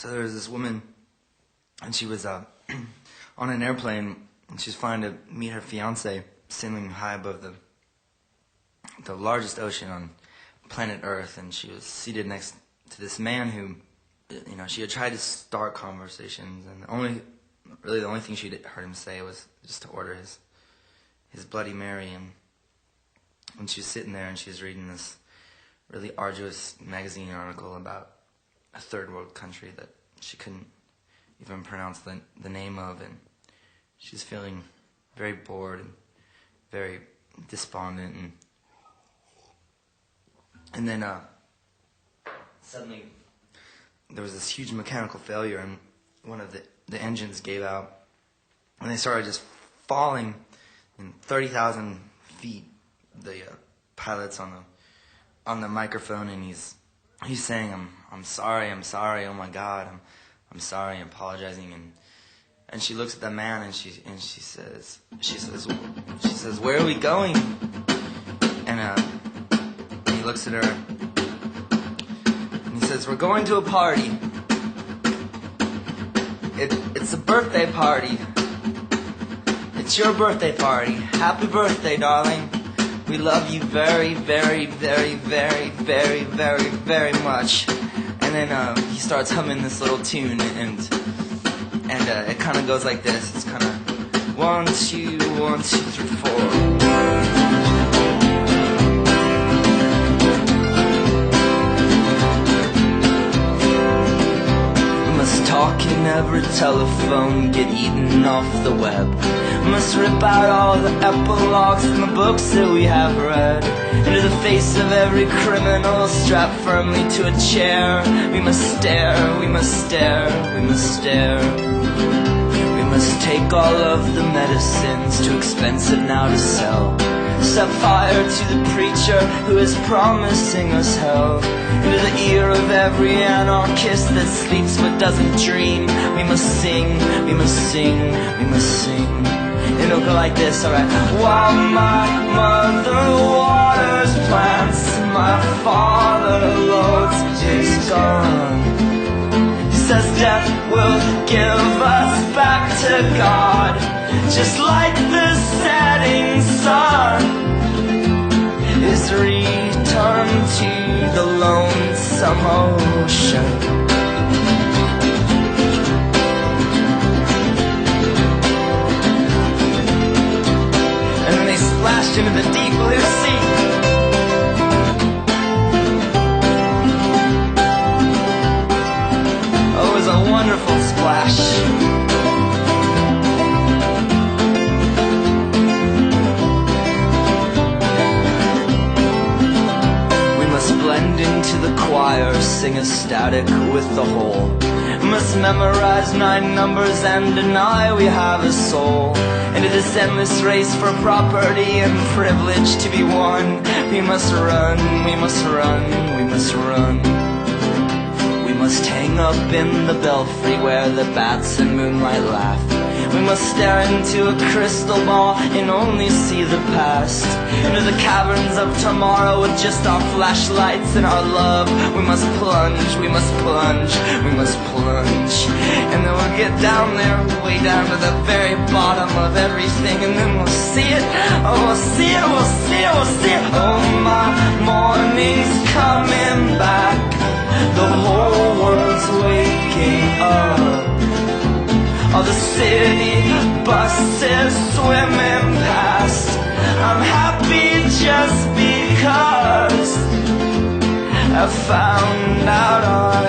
So there was this woman, and she was on an airplane, and she was flying to meet her fiance, sailing high above the largest ocean on planet Earth, and she was seated next to this man who, you know, she had tried to start conversations, and the only thing she'd heard him say was just to order his Bloody Mary. And when she was sitting there and she was reading this really arduous magazine article about a third world country that she couldn't even pronounce the name of, and she was feeling very bored and very despondent, and then suddenly there was this huge mechanical failure, and one of the engines gave out, and they started just falling in 30,000 feet. The pilot's on the microphone, and he's saying, I'm sorry, oh my God, I'm sorry, I'm apologizing." And she looks at the man, and she says, "Where are we going?" And he looks at her, and he says, "We're going to a party. It's a birthday party. It's your birthday party. Happy birthday, darling. We love you very, very, very, very, very, very, very much." And then he starts humming this little tune, and it kind of goes like this. It's kind of 1, 2, 1, 2, 3, 4. Talk in every telephone, get eaten off the web. Must rip out all the epilogues from the books that we have read. Into the face of every criminal, strapped firmly to a chair. We must stare, we must stare, we must stare. We must take all of the medicines, too expensive now to sell. Set fire to the preacher who is promising us hell. Into the ear of every anarchist that sleeps but doesn't dream. We must sing, we must sing, we must sing. And it'll go like this, alright. While my mother waters plants, my father loads his gun. He says death will give us back to God, just like the setting sun is returned to the lonesome ocean. And then they splashed into the deep blue sea. Oh, it was a wonderful splash. Blend into the choir, sing ecstatic with the whole. Must memorize 9 numbers and deny we have a soul. Into this endless race for property and privilege to be won. We must run, we must run, we must run. We must hang up in the belfry where the bats and moonlight laugh. We must stare into a crystal ball and only see the past. Into the caverns of tomorrow with just our flashlights and our love. We must plunge, we must plunge, we must plunge. And then we'll get down there, way down to the very bottom of everything. And then we'll see it, oh we'll see it, we'll see it, we'll see it. Oh my morning's coming back. The whole world's waking up. All the city buses swimming past. I'm happy just because I found out our